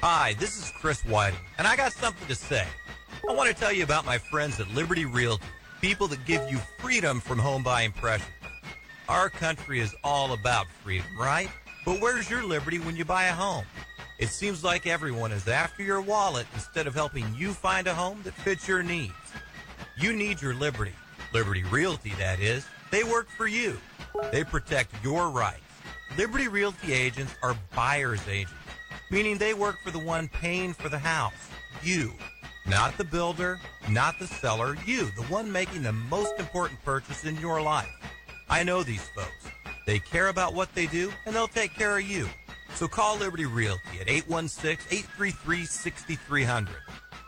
Hi, this is Chris Whiting, and I got something to say. I want to tell you about my friends at Liberty Realty, people that give you freedom from home buying pressure. Our country is all about freedom, right? But where's your liberty when you buy a home? It seems like everyone is after your wallet instead of helping you find a home that fits your needs. You need your liberty. Liberty Realty, that is. They work for you. They protect your rights. Liberty Realty agents are buyer's agents, meaning they work for the one paying for the house, you. Not the builder, not the seller, you, the one making the most important purchase in your life. I know these folks. They care about what they do, and they'll take care of you. So call Liberty Realty at 816-833-6300.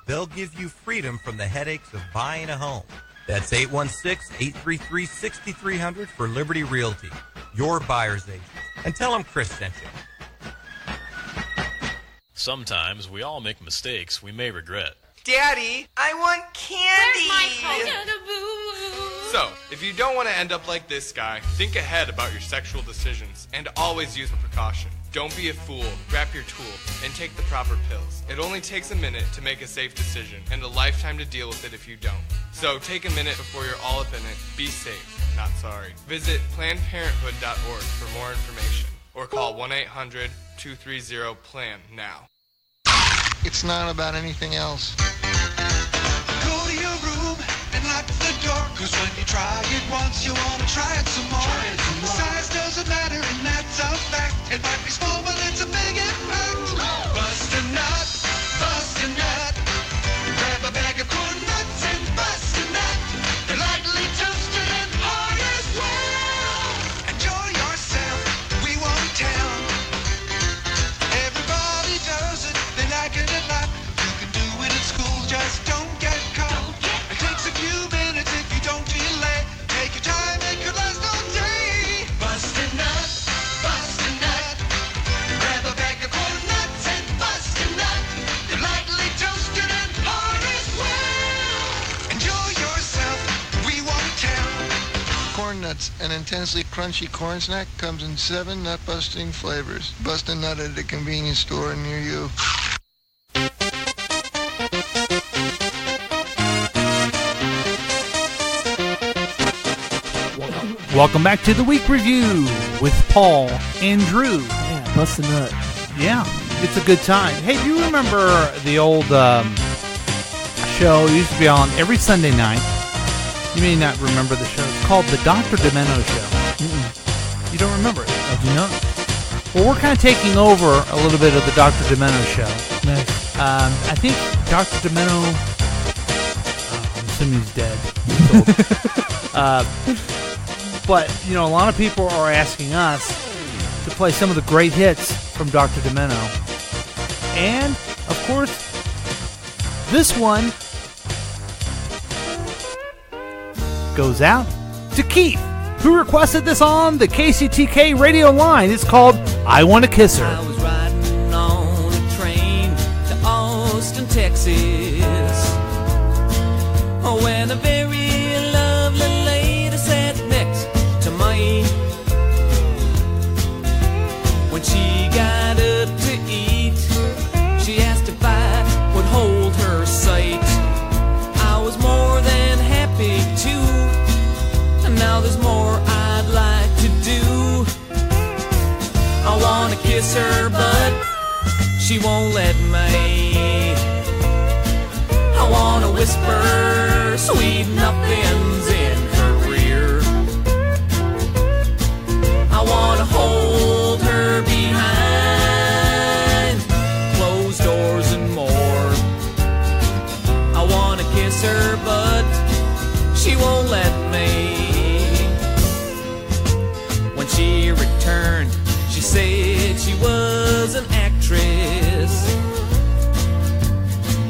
They'll give you freedom from the headaches of buying a home. That's 816-833-6300 for Liberty Realty, your buyer's agent. and tell them Chris sent you. Sometimes we all make mistakes we may regret. Daddy, I want candy! So, if you don't want to end up like this guy, think ahead about your sexual decisions and always use precaution. Don't be a fool, grab your tool, and take the proper pills. It only takes a minute to make a safe decision and a lifetime to deal with it if you don't. So take a minute before you're all up in it. Be safe, not sorry. Visit PlannedParenthood.org for more information or call 1-800-230-PLAN now. It's not about anything else. Go to your room and lock the door, cause when you try it once, you wanna try it some more. Size doesn't matter, and that's a fact. It might be small, but it's a big impact. Bust a nut, bust a nut. Grab a bag of corn nuts and bust a nut. They're lightly toasted and hard as well. Enjoy yourself, we won't tell. Everybody does it, they like it a lot. You can do it in school, just don't get caught. It takes a few minutes if you don't delay. Take your time, make it last all day. Bust a nut, bust a nut. Grab a bag of corn nuts and bust a nut. They're lightly toasted and hard as well. Enjoy yourself, we won't tell. Corn Nuts, an intensely crunchy corn snack, comes in 7 nut-busting flavors. Bust a nut at a convenience store near you. Welcome back to the Week Review with Paul and Drew. Yeah, bust a nut. Yeah, it's a good time. Hey, do you remember the old show? It used to be on every Sunday night. You may not remember the show. It's called The Dr. Demento Show. Mm-mm. You don't remember it? I do not. Well, we're kind of taking over a little bit of the Dr. Demento Show. Nice. I think Dr. Demento... I'm assuming he's dead. But, you know, a lot of people are asking us to play some of the great hits from Dr. Demento. And, of course, this one goes out to Keith, who requested this on the KCTK radio line. It's called I Want to Kiss Her. I was riding on a train to Austin, Texas, when a very lovely lady sat next to me. When she got up to eat, she asked if I would hold her sight. I was more than happy to, and now there's more I'd like to do. I wanna kiss her, but she won't let me. I wanna whisper sweet nothings in her ear. I wanna hold her behind closed doors and more. I wanna kiss her, but she won't let me. When she returned, she said she was an actress.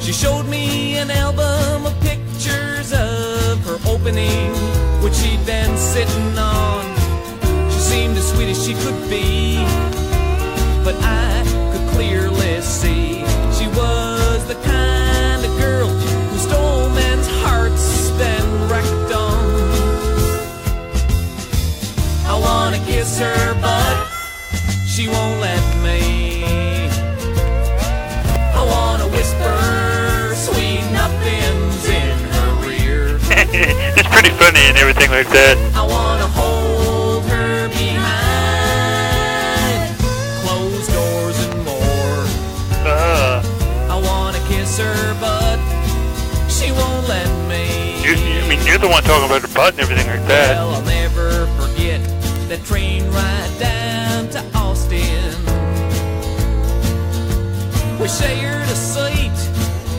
She showed me an album of pictures of her opening, which she'd been sitting on. She seemed as sweet as she could be, but I could clearly see she was the kind of girl who stole men's hearts, then wrecked them. I wanna kiss her, but she won't let me. I wanna whisper sweet nothings in her ear. It's pretty funny and everything like that. I wanna hold her behind closed doors and more. I wanna kiss her, but she won't let me. You're the one talking about her butt and everything like that. Well, I'll never forget that train ride down to Austin. We shared a seat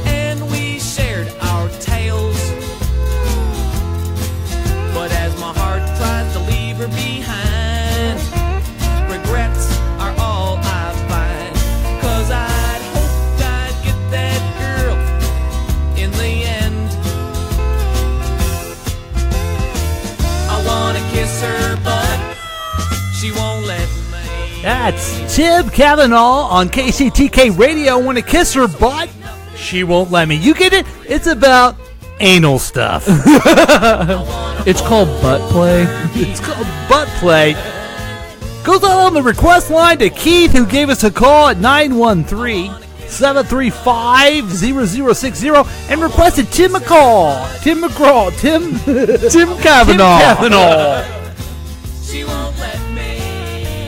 and we shared our tales. But as my heart tries to leave her behind, regrets are all I find. 'Cause I'd hoped I'd get that girl in the end. I wanna kiss her, but she won't let me. That's Tim Cavanaugh on KCTK Radio. Want to kiss her butt? She won't let me. You get it? It's about anal stuff. It's called butt play. It's called butt play. Goes out on the request line to Keith, who gave us a call at 913-735-0060 and requested Tim Cavanaugh. Tim Cavanaugh.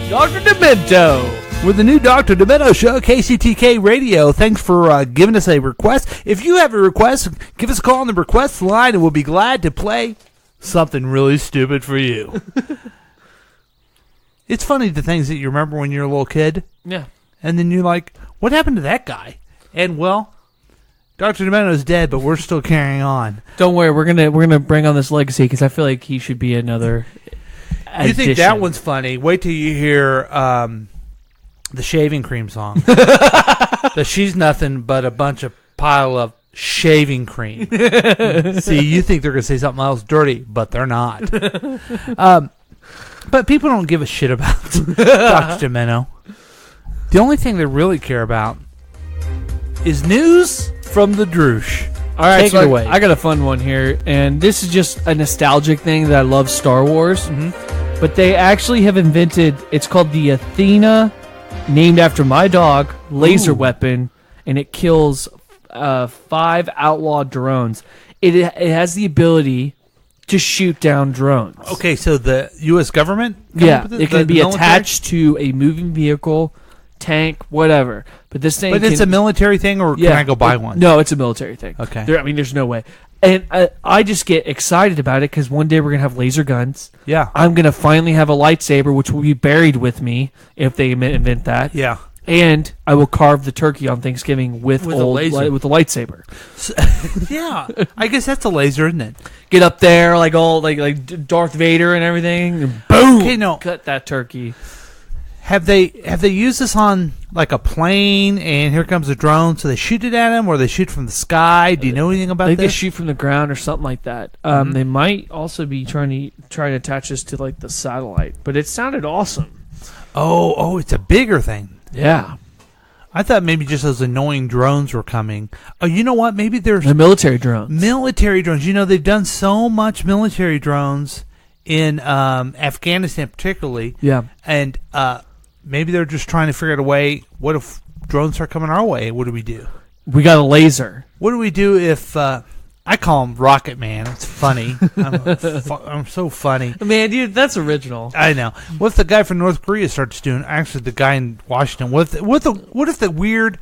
Dr. Demento. With the new Dr. Demento show, KCTK Radio. Thanks for giving us a request. If you have a request, give us a call on the request line, and we'll be glad to play something really stupid for you. It's funny the things that you remember when you're a little kid. Yeah. And then you're like, what happened to that guy? And, well, Dr. Demento's dead, but we're still carrying on. Don't worry, we're gonna bring on this legacy because I feel like he should be another addition. You think that one's funny? Wait till you hear the shaving cream song. She's nothing but a bunch of pile of shaving cream. See, you think they're going to say something else dirty, but they're not. But people don't give a shit about Dr. Demento. The only thing they really care about is news from the Droosh. All right, Take it away. I got a fun one here, and this is just a nostalgic thing that I love Star Wars. Mm-hmm. But they actually have invented, it's called the Athena, named after my dog, laser weapon, and it kills 5 outlaw drones. It has the ability to shoot down drones. Okay, so the U.S. government? Yeah, it can be attached to a moving vehicle, tank, whatever. But this thing, it's a military thing, or can I go buy one? No, it's a military thing. Okay. There's no way. And I just get excited about it because one day we're going to have laser guns. Yeah. I'm going to finally have a lightsaber, which will be buried with me if they invent that. Yeah. And I will carve the turkey on Thanksgiving with a laser. with a lightsaber. So, yeah, I guess that's a laser, isn't it? Get up there like like Darth Vader and everything. And boom! Okay, no. Cut that turkey. Have they used this on like a plane? And here comes a drone, so they shoot it at him, or they shoot from the sky? Do you know anything about I think this? they shoot from the ground or something like that. They might also be trying to attach this to like the satellite, but it sounded awesome. Oh, it's a bigger thing. Yeah. I thought maybe just those annoying drones were coming. Oh, you know what? Maybe there's the military drones. Military drones. You know, they've done so much military drones in Afghanistan particularly. Yeah. And maybe they're just trying to figure out a way. What if drones start coming our way? What do we do? We got a laser. What do we do if... I call him Rocket Man. It's funny. I'm so funny. Man, dude, that's original. I know. What if the guy from North Korea starts doing... Actually, the guy in Washington. What if the weird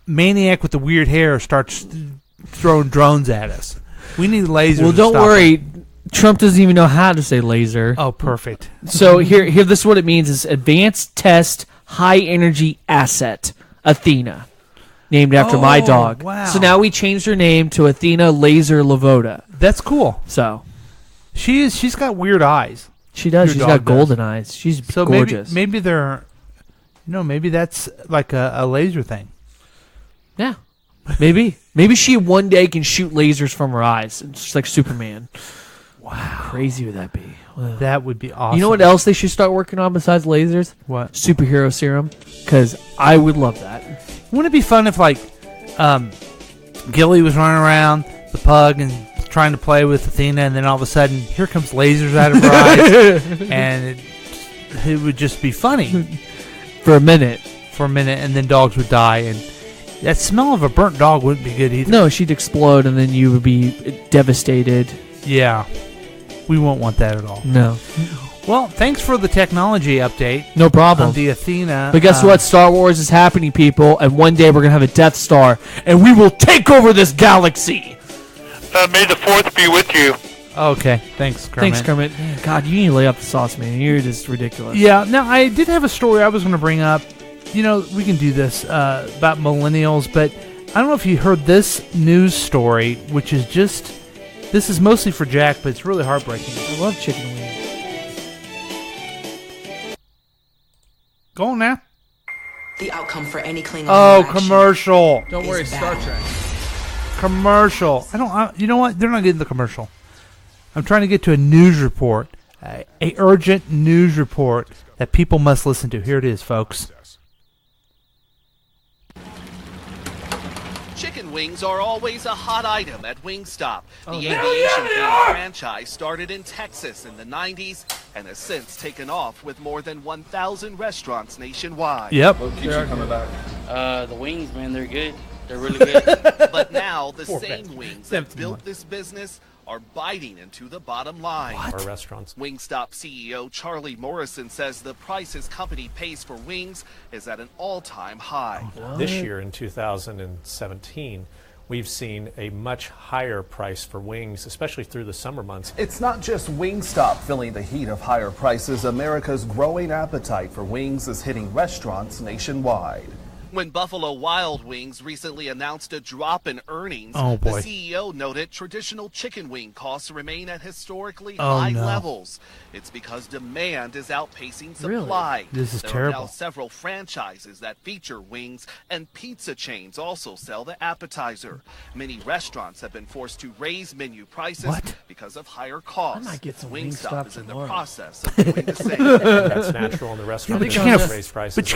maniac with the weird hair starts throwing drones at us? We need lasers. Well, don't worry. Trump doesn't even know how to say laser. Oh, perfect. So here, this is what it means: is Advanced Test High Energy Asset Athena. Named after my dog. Wow. So now we changed her name to Athena Laser Lavoda. That's cool. So she's got weird eyes. She does. She's got golden eyes. She's gorgeous. Maybe they're, maybe that's like a laser thing. Yeah, maybe she one day can shoot lasers from her eyes. It's just like Superman. Wow, how crazy would that be? Wow. That would be awesome. You know what else they should start working on besides lasers? What? Superhero serum. Because I would love that. Wouldn't it be fun if, like, Gilly was running around the pug and trying to play with Athena, and then all of a sudden, here comes lasers out of her eyes, and it would just be funny. For a minute, and then dogs would die, and that smell of a burnt dog wouldn't be good either. No, she'd explode, and then you would be devastated. Yeah. We won't want that at all. No. Well, thanks for the technology update. No problem. On the Athena. But guess what? Star Wars is happening, people, and one day we're going to have a Death Star, and we will take over this galaxy. May the 4th be with you. Okay. Thanks, Kermit. Thanks, Kermit. Man, God, you need to lay off the sauce, man. You're just ridiculous. Yeah. Now, I did have a story I was going to bring up. You know, we can do this about millennials, but I don't know if you heard this news story, which is just... This is mostly for Jack, but it's really heartbreaking. I love chicken wings. Go on now. The outcome for any Klingon. Oh, commercial. Don't worry, Star Trek. Commercial. You know what? They're not getting the commercial. I'm trying to get to a news report a urgent news report that people must listen to. Here it is, folks. Chicken wings are always a hot item at Wingstop. The aviation-themed franchise started in Texas in the 90s and has since taken off with more than 1,000 restaurants nationwide. Yep. What keeps you coming back? The wings, man, they're good. They're really good. But now the same wings that built this business are biting into the bottom line. Our restaurants. Wingstop CEO Charlie Morrison says the price his company pays for wings is at an all-time high. This year in 2017, we've seen a much higher price for wings, especially through the summer months. It's not just Wingstop feeling the heat of higher prices. America's growing appetite for wings is hitting restaurants nationwide. When Buffalo Wild Wings recently announced a drop in earnings, the CEO noted traditional chicken wing costs remain at historically high levels. It's because demand is outpacing supply. Really? This is there terrible. are now several franchises that feature wings, and pizza chains also sell the appetizer. Many restaurants have been forced to raise menu prices because of higher costs. I might get some Wingstop is in the process of doing the same. That's natural in the restaurant. But you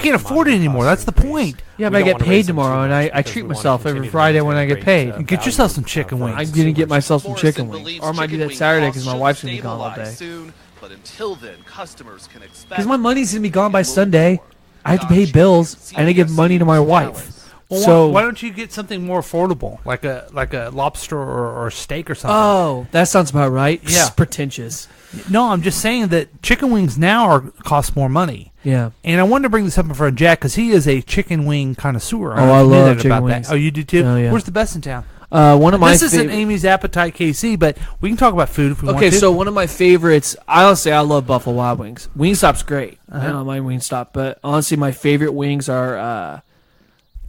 can't afford it anymore. That's the point. Yeah, but I get paid tomorrow, and I treat myself every Friday when I get paid. Get yourself some chicken wings. I'm going to get myself some chicken wings. Or I might do that Saturday because my wife's going to be gone all day. Soon, but until then, customers can expect Because my money's going to be gone by Sunday. I have to pay bills, and I give money to my wife. Well, So why don't you get something more affordable, like a lobster or steak or something? Oh, that sounds about right. Yeah. It's pretentious. No, I'm just saying that chicken wings now cost more money. Yeah. And I wanted to bring this up in front of Jack because he is a chicken wing connoisseur. Oh, I love chicken wings. Oh, you do too? Oh, yeah. Where's the best in town? One of my This isn't Amy's Appetite KC, but we can talk about food if we want to. Okay, so one of my favorites, honestly, I love Buffalo Wild Wings. Wingstop's great. I don't mind Wingstop, but honestly, my favorite wings are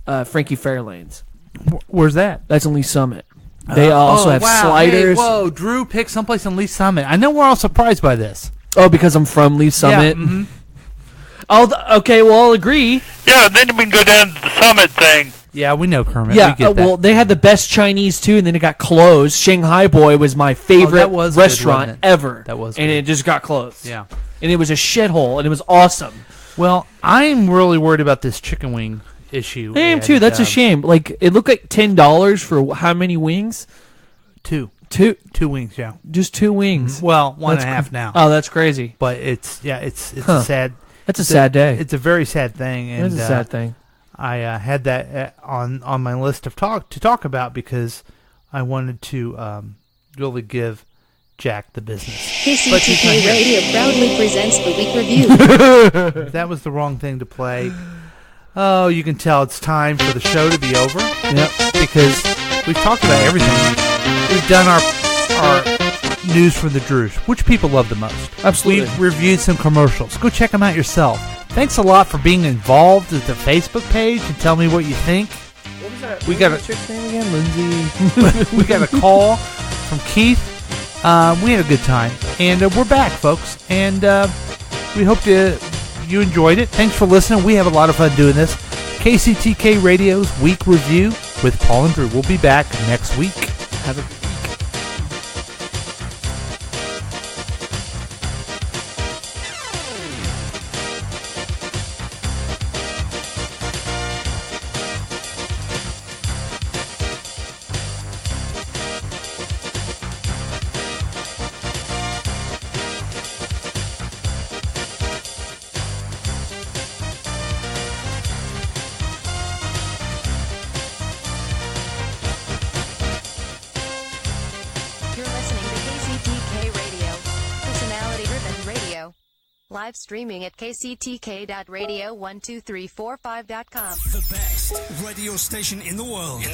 Frankie Fairlane's. Where's that? That's in Lee Summit. They also have sliders. Hey, whoa, Drew picked someplace in Lee Summit. I know we're all surprised by this. Oh, because I'm from Lee Summit? Yeah, okay, well, I'll agree. Yeah, then we can go down to the Summit thing. Yeah, we know Curmutt. Yeah, we get that. well, they had the best Chinese, too, and then it got closed. Shanghai Boy was my favorite restaurant ever. That was and good. it just got closed. Yeah. And it was a shithole, and it was awesome. Well, I'm really worried about this chicken wing issue. I am, too. That's a shame. Like, it looked like $10 for how many wings? Two wings, yeah. Just 2 wings. Well, one and a half now. Oh, that's crazy. But it's a sad. That's a sad day. It's a very sad thing. And, It's a sad thing. I had that on my list of to talk about because I wanted to really give Jack the business. KCTK Radio proudly presents the week review. That was the wrong thing to play. Oh, you can tell it's time for the show to be over. Yep. Because we've talked about everything. We've done our news from the Drews, which people love the most. Absolutely. We've reviewed some commercials. Go check them out yourself. Thanks a lot for being involved with the Facebook page and tell me what you think. What was that? We got a chick's name again? Lindsay. We got a call from Keith. We had a good time, and we're back, folks. And we hope you enjoyed it. Thanks for listening. We have a lot of fun doing this. KCTK Radio's Week Review with Paul and Drew. We'll be back next week. Have a Live streaming at kctk.radio12345.com. The best radio station in the world.